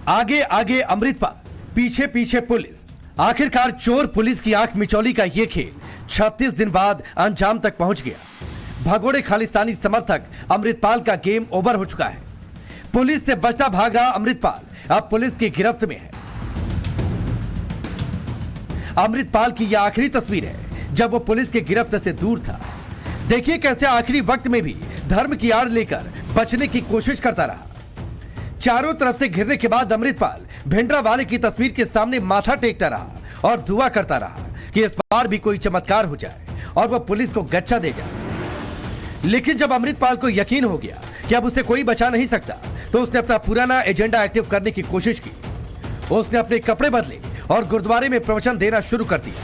आगे आगे अमृतपाल, पीछे पीछे पुलिस। आखिरकार चोर पुलिस की आंख मिचौली का यह खेल 36 दिन बाद अंजाम तक पहुंच गया। भगोड़े खालिस्तानी समर्थक अमृतपाल का गेम ओवर हो चुका है। पुलिस से बचता भाग रहा अमृतपाल अब पुलिस की गिरफ्त में है। अमृतपाल की यह आखिरी तस्वीर है जब वो पुलिस की गिरफ्त से दूर था। देखिए कैसे आखिरी वक्त में भी धर्म की आड़ लेकर बचने की कोशिश करता रहा। चारों तरफ से घिरने के बाद अमृतपाल भिंडरावाले की तस्वीर के सामने माथा टेकता रहा और दुआ करता रहा कि इस बार भी कोई चमत्कार हो जाए और वह पुलिस को गच्चा दे जाए। लेकिन जब अमृतपाल को यकीन हो गया कि अब उसे कोई बचा नहीं सकता, तो उसने अपना पुराना एजेंडा एक्टिव करने की कोशिश की। उसने अपने कपड़े बदले और गुरुद्वारे में प्रवचन देना शुरू कर दिया।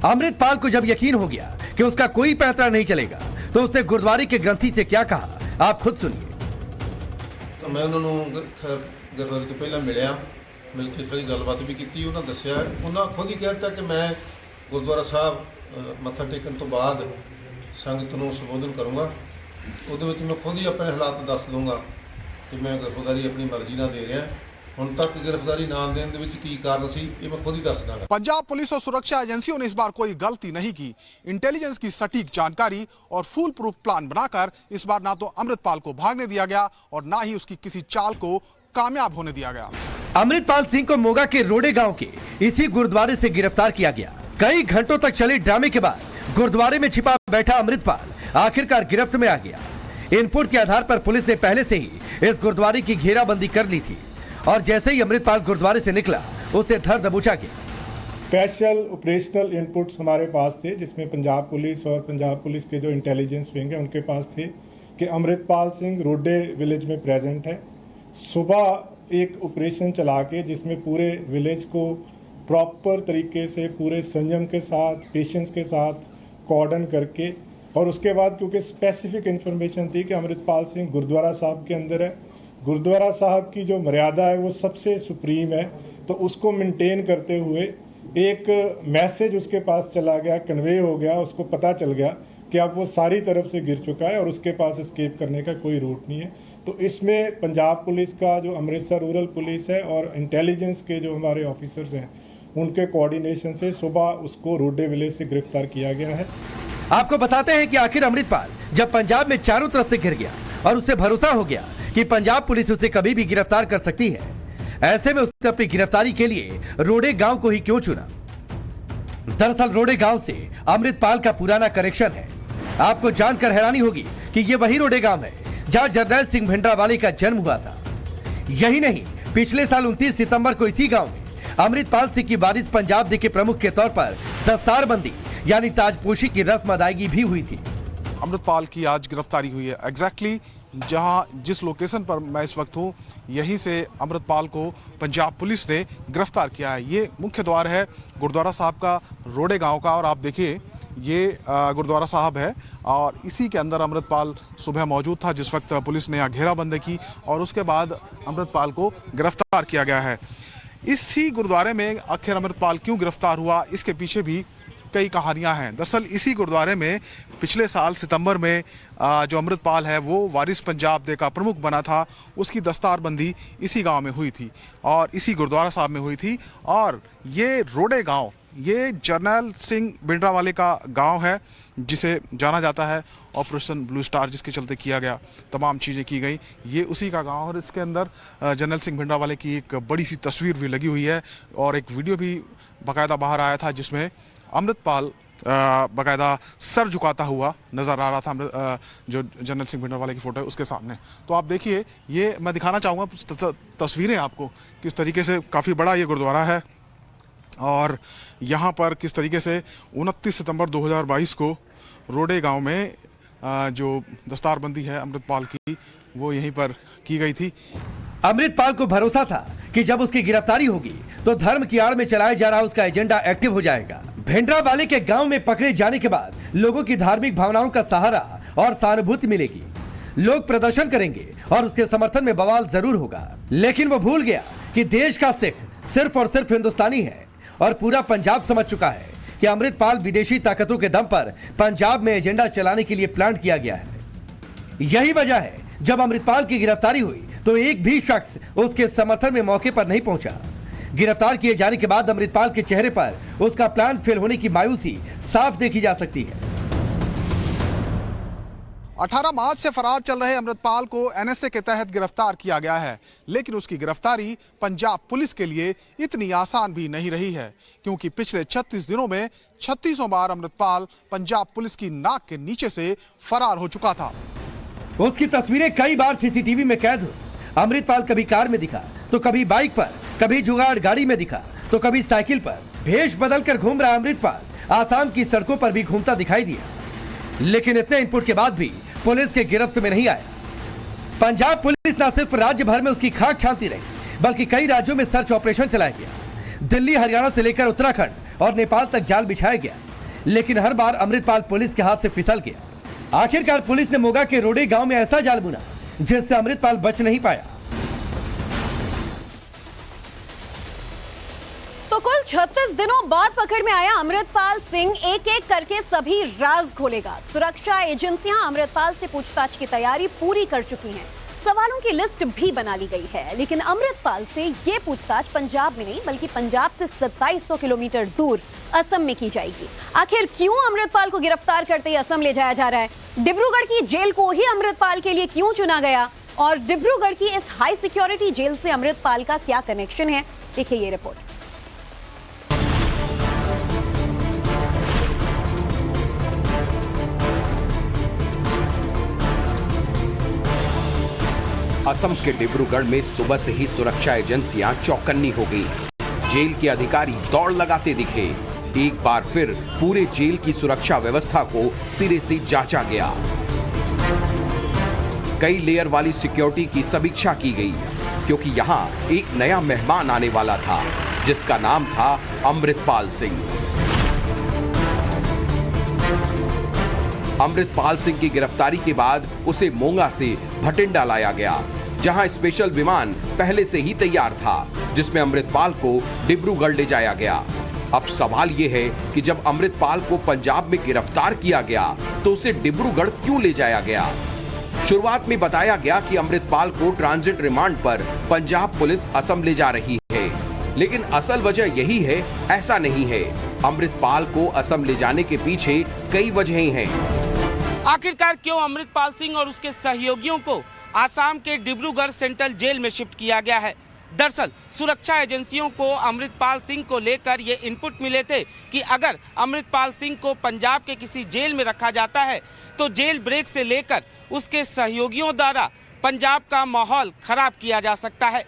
अमृतपाल को जब यकीन हो गया कि उसका कोई पैंतरा नहीं चलेगा, तो उसने गुरुद्वारे के ग्रंथी से क्या कहा, आप खुद सुनिए। तो मैं उन्होंने गुरुद्वारे तो पहला मिलिया, मिलकर सारी गलबात भी की। उन्होंने दसिया, उन्होंने खुद ही कहता कि मैं गुरुद्वारा साहब मत्था टेकन तो बाद संगत को संबोधन करूँगा। ਉਹਦੇ ਵਿੱਚ मैं खुद ही अपने हालात दस दूंगा कि मैं गिरफ्तारी अपनी मर्जी ਨਾਲ दे रहा। ਹੁਣ तक गिरफ्तारी ना देने ਦੇ ਵਿੱਚ ਕੀ ਕਾਰਨ ਸੀ, ਇਹ मैं खुद ही दस ਦਾਂਗਾ। पंजाब पुलिस और सुरक्षा एजेंसियों ने इस बार कोई गलती नहीं की। इंटेलिजेंस की सटीक जानकारी और फुल प्रूफ प्लान बनाकर इस बार ना तो अमृतपाल को भागने दिया गया और ना ही उसकी किसी चाल को कामयाब होने दिया गया। अमृतपाल सिंह को मोगा के रोडे गांव के इसी गुरुद्वारे से गिरफ्तार किया गया। कई घंटों तक चले ड्रामे के बाद गुरुद्वारे में छिपा बैठा अमृतपाल आखिरकार गिरफ्त में आ गया। इनपुट के आधार पर पुलिस ने पहले से ही इस गुरुद्वारे की घेराबंदी कर ली थी और जैसे ही अमृतपाल गुरुद्वारे से निकला, उसे धर दबोचा गया। स्पेशल ऑपरेशनल इनपुट्स हमारे पास थे, जिसमें पंजाब पुलिस और पंजाब पुलिस के जो इंटेलिजेंस विंग है उनके पास थे कि अमृतपाल सिंह रोडे विलेज में प्रेजेंट है। सुबह एक ऑपरेशन चला के जिसमें पूरे विलेज को प्रॉपर तरीके से पूरे संयम के साथ, पेशेंस के साथ कॉर्डन करके, और उसके बाद क्योंकि स्पेसिफिक इन्फॉर्मेशन थी कि अमृतपाल सिंह गुरुद्वारा साहब के अंदर है, गुरुद्वारा साहब की जो मर्यादा है वो सबसे सुप्रीम है, तो उसको मेंटेन करते हुए एक मैसेज उसके पास चला गया, कन्वे हो गया, उसको पता चल गया कि अब वो सारी तरफ से गिर चुका है और उसके पास एस्केप करने का कोई रूट नहीं है। तो इसमें पंजाब पुलिस का जो अमृतसर रूरल पुलिस है और इंटेलिजेंस के जो हमारे ऑफिसर्स हैं उनके कोऑर्डिनेशन से सुबह उसको रोडे विलेज से गिरफ्तार किया गया है। आपको बताते हैं कि आखिर अमृतपाल जब पंजाब में चारों तरफ से घिर गया और उसे भरोसा हो गया कि पंजाब पुलिस उसे कभी भी गिरफ्तार कर सकती है, ऐसे में उसने अपनी गिरफ्तारी के लिए रोडे गांव को ही क्यों चुना। दरअसल रोडे गांव से अमृतपाल का पुराना कनेक्शन है। आपको जानकर हैरानी होगी कि ये वही रोडे गांव है जहां जर्नैल सिंह भिंडरावाले का जन्म हुआ था। यही नहीं, पिछले साल 29 सितंबर को इसी गांव में अमृतपाल सिंह की वारिस पंजाब दे के प्रमुख के तौर पर दस्तारबंदी यानी ताजपोशी की रस्म अदायगी भी हुई थी। अमृतपाल की आज गिरफ्तारी हुई है। एग्जैक्टली जिस लोकेशन पर मैं इस वक्त हूँ, यहीं से अमृतपाल को पंजाब पुलिस ने गिरफ्तार किया है। ये मुख्य द्वार है गुरुद्वारा साहब का, रोडे गांव का, और आप देखिए ये गुरुद्वारा साहब है और इसी के अंदर अमृतपाल सुबह मौजूद था जिस वक्त पुलिस ने यहाँ घेराबंदी की और उसके बाद अमृतपाल को गिरफ्तार किया गया है। इसी गुरुद्वारे में आखिर अमृतपाल क्यों गिरफ्तार हुआ, इसके पीछे भी कई कहानियां हैं। दरअसल इसी गुरुद्वारे में पिछले साल सितंबर में जो अमृतपाल है वो वारिस पंजाब दे का प्रमुख बना था, उसकी दस्तारबंदी इसी गांव में हुई थी और इसी गुरुद्वारा साहब में हुई थी। और ये रोडे गांव, ये जर्नैल सिंह भिंडरावाले का गांव है जिसे जाना जाता है ऑपरेशन ब्लू स्टार, जिसके चलते किया गया, तमाम चीज़ें की गई, ये उसी का गांव। और इसके अंदर जर्नैल सिंह भिंडरावाले की एक बड़ी सी तस्वीर भी लगी हुई है और एक वीडियो भी बाकायदा बाहर आया था जिसमें अमृतपाल बाकायदा सर झुकाता हुआ नज़र आ रहा था, जो जर्नैल सिंह भिंडरावाले की फ़ोटो है उसके सामने। तो आप देखिए, ये मैं दिखाना चाहूँगा तस्वीरें आपको, किस तरीके से काफ़ी बड़ा ये गुरुद्वारा है और यहाँ पर किस तरीके से 29 सितंबर 2022 को रोडे गांव में जो दस्तारबंदी है अमृतपाल की, वो यहीं पर की गई थी। अमृतपाल को भरोसा था कि जब उसकी गिरफ्तारी होगी तो धर्म की आड़ में चलाया जा रहा उसका एजेंडा एक्टिव हो जाएगा। भिंडरावाले के गांव में पकड़े जाने के बाद लोगों की धार्मिक भावनाओं का सहारा और सहानुभूति मिलेगी। लोग प्रदर्शन करेंगे और उसके समर्थन में बवाल जरूर होगा। लेकिन वो भूल गया कि देश का सिख सिर्फ और सिर्फ हिंदुस्तानी है और पूरा पंजाब समझ चुका है कि अमृतपाल विदेशी ताकतों के दम पर पंजाब में एजेंडा चलाने के लिए प्लान किया गया है। यही वजह है जब अमृतपाल की गिरफ्तारी हुई तो एक भी शख्स उसके समर्थन में मौके पर नहीं पहुंचा। गिरफ्तार किए जाने के बाद अमृतपाल के चेहरे पर उसका प्लान फेल होने की मायूसी साफ देखी जा सकती है। 18 मार्च से फरार चल रहे अमृतपाल को एनएसए के तहत गिरफ्तार किया गया है, लेकिन उसकी गिरफ्तारी पंजाब पुलिस के लिए इतनी आसान भी नहीं रही है, क्योंकि पिछले 36 दिनों में 36 बार अमृतपाल पंजाब पुलिस की नाक के नीचे से फरार हो चुका था। उसकी तस्वीरें कई बार सीसीटीवी में कैद हुई। अमृतपाल कभी कार में दिखा, तो कभी बाइक पर, कभी जुगाड़ गाड़ी में दिखा, तो कभी साइकिल पर। भेष बदलकर घूम रहा अमृतपाल आसाम की सड़कों पर भी घूमता दिखाई दिया, लेकिन इतने इनपुट के बाद भी पुलिस के गिरफ्त में नहीं आया। पंजाब पुलिस न सिर्फ राज्य भर में उसकी खाक छानती रही, बल्कि कई राज्यों में सर्च ऑपरेशन चलाया गया। दिल्ली, हरियाणा से लेकर उत्तराखंड और नेपाल तक जाल बिछाया गया, लेकिन हर बार अमृतपाल पुलिस के हाथ से फिसल गया। आखिरकार पुलिस ने मोगा के रोडे गांव में ऐसा जाल बुना जिससे अमृतपाल बच नहीं पाया। तो कुल 36 दिनों बाद पकड़ में आया अमृतपाल सिंह एक एक करके सभी राज खोलेगा। सुरक्षा एजेंसियां अमृतपाल से पूछताछ की तैयारी पूरी कर चुकी हैं। सवालों की लिस्ट भी बना ली गई है, लेकिन अमृतपाल से ये पूछताछ पंजाब में नहीं बल्कि पंजाब से 2700 किलोमीटर दूर असम में की जाएगी। आखिर क्यों अमृतपाल को गिरफ्तार करते ही असम ले जाया जा रहा है? डिब्रूगढ़ की जेल को ही अमृतपाल के लिए क्यों चुना गया? और डिब्रूगढ़ की इस हाई सिक्योरिटी जेल से अमृतपाल का क्या कनेक्शन है? देखिए ये रिपोर्ट। असम के डिब्रूगढ़ में सुबह से ही सुरक्षा एजेंसियां चौकन्नी हो गई। जेल के अधिकारी दौड़ लगाते दिखे। एक बार फिर पूरे जेल की सुरक्षा व्यवस्था को सिरे से जांचा गया। कई लेयर वाली सिक्योरिटी की समीक्षा की गई, क्योंकि यहां एक नया मेहमान आने वाला था, जिसका नाम था अमृतपाल सिंह। अमृतपाल सिंह की गिरफ्तारी के बाद उसे मोगा से भटिंडा लाया गया, जहां स्पेशल विमान पहले से ही तैयार था, जिसमें अमृतपाल को डिब्रूगढ़ ले जाया गया। अब सवाल यह है कि जब अमृतपाल को पंजाब में गिरफ्तार किया गया तो उसे डिब्रूगढ़ क्यों ले जाया गया? शुरुआत में बताया गया कि अमृतपाल को ट्रांजिट रिमांड पर पंजाब पुलिस असम ले जा रही है, लेकिन असल वजह यही है, ऐसा नहीं है। अमृतपाल को असम ले जाने के पीछे कई वजहें हैं। आखिरकार क्यों अमृतपाल सिंह और उसके सहयोगियों को आसाम के डिब्रूगढ़ सेंट्रल जेल में शिफ्ट किया गया है? दरअसल सुरक्षा एजेंसियों को अमृतपाल सिंह को लेकर ये इनपुट मिले थे कि अगर अमृतपाल सिंह को पंजाब के किसी जेल में रखा जाता है तो जेल ब्रेक से लेकर उसके सहयोगियों द्वारा पंजाब का माहौल खराब किया जा सकता है।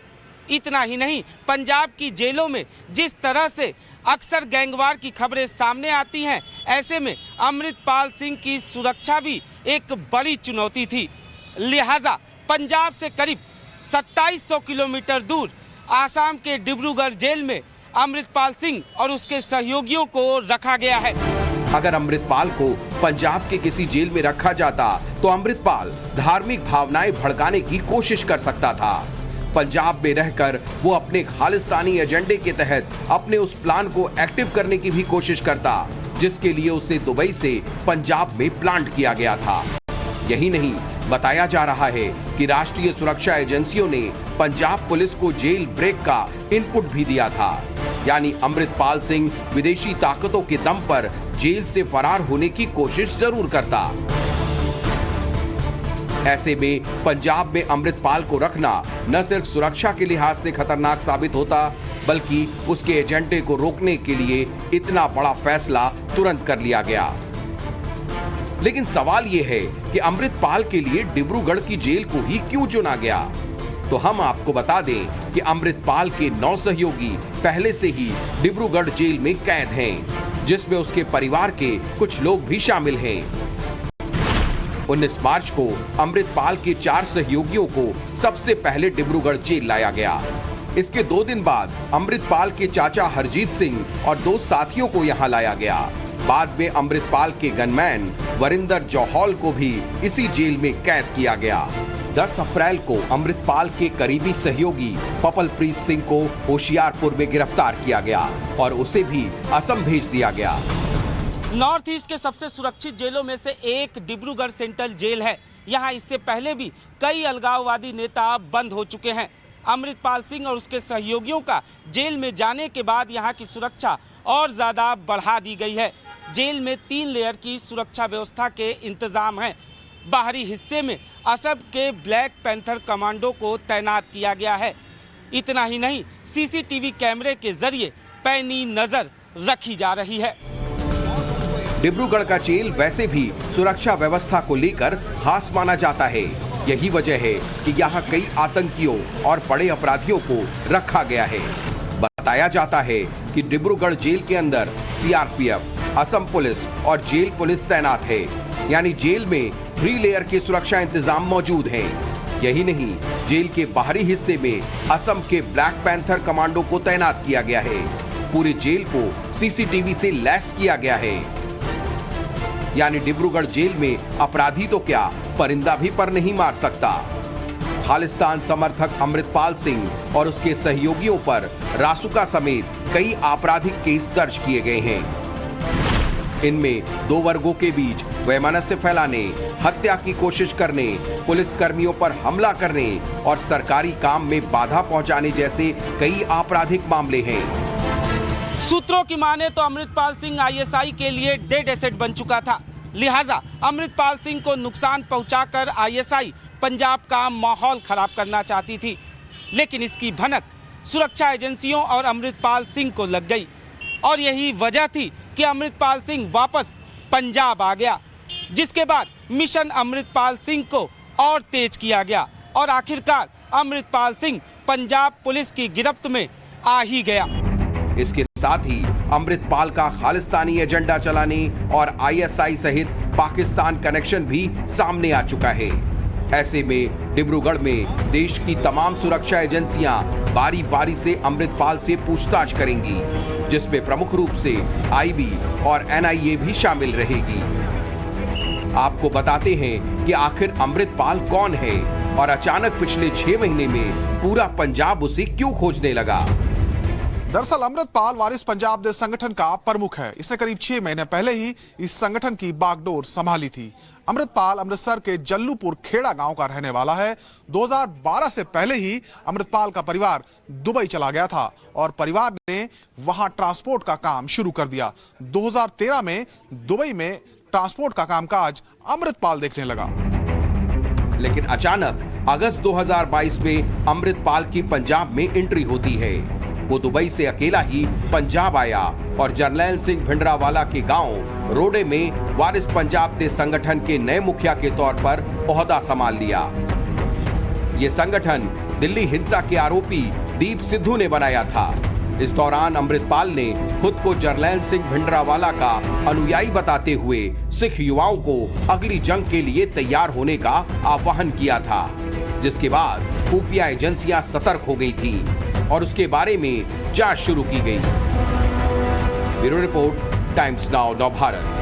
इतना ही नहीं, पंजाब की जेलों में जिस तरह से अक्सर गैंगवार की खबरें सामने आती हैं, ऐसे में अमृतपाल सिंह की सुरक्षा भी एक बड़ी चुनौती थी। लिहाजा पंजाब से करीब 2700 किलोमीटर दूर आसाम के डिब्रूगढ़ जेल में अमृतपाल सिंह और उसके सहयोगियों को रखा गया है। अगर अमृतपाल को पंजाब के किसी जेल में रखा जाता तो अमृतपाल धार्मिक भावनाएं भड़काने की कोशिश कर सकता था। पंजाब में रहकर वो अपने खालिस्तानी एजेंडे के तहत अपने उस प्लान को एक्टिव करने की भी कोशिश करता, जिसके लिए उसे दुबई से पंजाब में प्लांट किया गया था। यही नहीं, बताया जा रहा है कि राष्ट्रीय सुरक्षा एजेंसियों ने पंजाब पुलिस को जेल ब्रेक का इनपुट भी दिया था, यानी अमृतपाल सिंह विदेशी ताकतों के दम पर जेल से फरार होने की कोशिश जरूर करता। ऐसे में पंजाब में अमृतपाल को रखना न सिर्फ सुरक्षा के लिहाज से खतरनाक साबित होता, बल्कि उसके एजेंडे को रोकने के लिए इतना बड़ा फैसला तुरंत कर लिया गया। लेकिन सवाल यह है कि अमृतपाल के लिए डिब्रूगढ़ की जेल को ही क्यों चुना गया? तो हम आपको बता दें कि अमृतपाल के 9 सहयोगी पहले से ही डिब्रूगढ़ जेल में कैद हैं, जिसमें उसके परिवार के कुछ लोग भी शामिल हैं। 19 मार्च को अमृतपाल के 4 सहयोगियों को सबसे पहले डिब्रूगढ़ जेल लाया गया। इसके 2 दिन बाद अमृतपाल के चाचा हरजीत सिंह और 2 साथियों को यहां लाया गया। बाद में अमृतपाल के गनमैन वरिंदर जौहल को भी इसी जेल में कैद किया गया। 10 अप्रैल को अमृतपाल के करीबी सहयोगी पपलप्रीत सिंह को होशियारपुर में गिरफ्तार किया गया और उसे भी असम भेज दिया गया। नॉर्थ ईस्ट के सबसे सुरक्षित जेलों में से एक डिब्रूगढ़ सेंट्रल जेल है। यहाँ इससे पहले भी कई अलगाववादी नेता बंद हो चुके हैं। अमृतपाल सिंह और उसके सहयोगियों का जेल में जाने के बाद यहाँ की सुरक्षा और ज़्यादा बढ़ा दी गई है। जेल में 3 लेयर की सुरक्षा व्यवस्था के इंतजाम हैं। बाहरी हिस्से में असम के ब्लैक पैंथर कमांडो को तैनात किया गया है। इतना ही नहीं, सीसीटीवी कैमरे के जरिए पैनी नजर रखी जा रही है। डिब्रूगढ़ का जेल वैसे भी सुरक्षा व्यवस्था को लेकर खास माना जाता है। यही वजह है कि यहाँ कई आतंकियों और बड़े अपराधियों को रखा गया है। बताया जाता है कि डिब्रूगढ़ जेल के अंदर सीआरपीएफ, असम पुलिस और जेल पुलिस तैनात है, यानी जेल में 3 लेयर के सुरक्षा इंतजाम मौजूद हैं। यही नहीं, जेल के बाहरी हिस्से में असम के ब्लैक पैंथर कमांडो को तैनात किया गया है। पूरे जेल को सीसीटीवी से लैस किया गया है। यानी डिब्रूगढ़ जेल में अपराधी तो क्या, परिंदा भी पर नहीं मार सकता। खालिस्तान समर्थक अमृतपाल सिंह और उसके सहयोगियों पर रासुका समेत कई आपराधिक केस दर्ज किए गए हैं। इनमें 2 वर्गों के बीच वैमनस्य फैलाने, हत्या की कोशिश करने, पुलिस कर्मियों पर हमला करने और सरकारी काम में बाधा पहुंचाने जैसे कई आपराधिक मामले हैं। सूत्रों की माने तो अमृतपाल सिंह आईएसआई के लिए डेड एसेट बन चुका था। लिहाजा अमृतपाल सिंह को नुकसान पहुंचाकर आईएसआई पंजाब का माहौल खराब करना चाहती थी, लेकिन इसकी भनक सुरक्षा एजेंसियों और अमृतपाल सिंह को लग गई और यही वजह थी कि अमृतपाल सिंह वापस पंजाब आ गया, जिसके बाद मिशन अमृतपाल सिंह को और तेज किया गया और आखिरकार अमृतपाल सिंह पंजाब पुलिस की गिरफ्त में आ ही गया। इसके साथ ही अमृतपाल का खालिस्तानी एजेंडा चलाने और आईएसआई सहित पाकिस्तान कनेक्शन भी सामने आ चुका है। ऐसे में डिब्रूगढ़ में देश की तमाम सुरक्षा एजेंसियां बारी बारी से अमृतपाल से पूछताछ करेंगी, जिसमें प्रमुख रूप से आईबी और एनआईए भी शामिल रहेगी। आपको बताते हैं कि आखिर अमृतपाल कौन है और अचानक पिछले 6 महीने में पूरा पंजाब उसे क्यों खोजने लगा। दरअसल अमृतपाल वारिस पंजाब देश संगठन का प्रमुख है। इसने करीब 6 महीने पहले ही इस संगठन की बागडोर संभाली थी। अमृतपाल अमृतसर के जल्लूपुर खेड़ा गांव का रहने वाला है। 2012 से पहले ही अमृतपाल का परिवार दुबई चला गया था और परिवार ने वहां ट्रांसपोर्ट का काम शुरू कर दिया। 2013 में दुबई में ट्रांसपोर्ट का कामकाज अमृतपाल देखने लगा। लेकिन अचानक अगस्त 2022 में अमृतपाल की पंजाब में एंट्री होती है। वो दुबई से अकेला ही पंजाब आया और जरनैल सिंह भिंडरावाला के गांव रोडे में वारिस पंजाब देश संगठन के नए मुखिया के तौर पर ओहदा संभाल लिया। ये संगठन दिल्ली हिंसा के आरोपी दीप सिद्धू ने बनाया था। इस दौरान अमृतपाल ने खुद को जरनैल सिंह भिंडरावाला का अनुयायी बताते हुए सिख युवाओं को अगली जंग के लिए तैयार होने का आह्वान किया था, जिसके बाद खुफिया एजेंसियां सतर्क हो गई थी और उसके बारे में जांच शुरू की गई। ब्यूरो रिपोर्ट, टाइम्स नाउ नव भारत।